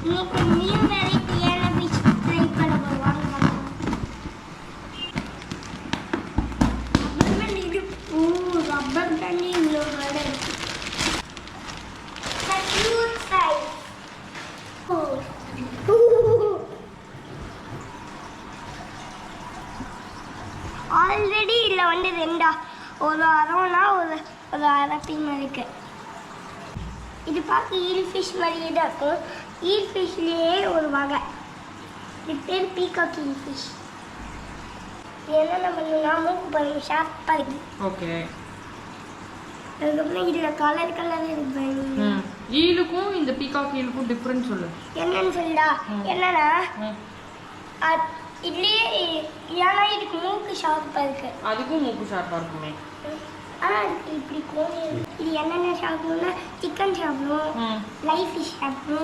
இன்னைக்கு நியூ வெரைட்டியான fish try பண்ண போவாங்க. ரப்பர் இது ரப்பர் பேண்ட் இவ்வளோ கடை இருக்கு. Cute size. ஆல்ரெடி இதில் வந்து ஒரு அரோனா ஒரு அரப்பி மாதிரி இருக்கு. இது பார்க்க ஈல் ஃபிஷ் மாதிரியே தான் இருக்கும். ஈல் ஃபிஷ்லேயே ஒரு வகை. இது பேர் பீகாக் ஈல் ஃபிஷ். என்னென்ன பண்ணணும்னா மூக்கு பாருங்க ஷார்ப்பாக இருக்கு. ஓகே. அதுக்கப்புறம் இதில் கலர் இருக்கு பாருங்க. ஈலுக்கும் இந்த பீகாக் ஈலுக்கும் டிஃப்ரெண்ட் சொல்லு. என்னன்னு சொல்லிடா. என்னன்னா இதுலேயே ஏன்னா இதுக்கு மூக்கு ஷார்ப்பாக இருக்கு. அதுக்கும் மூக்கு ஷார்ப்பாக இருக்குமே. ஆனால் இப்படி கோழி இது என்னென்ன சாப்பிடணும்னா சிக்கன் சாப்பிடணும், லைஃப் ஃபிஷ் சாப்பிடணும்.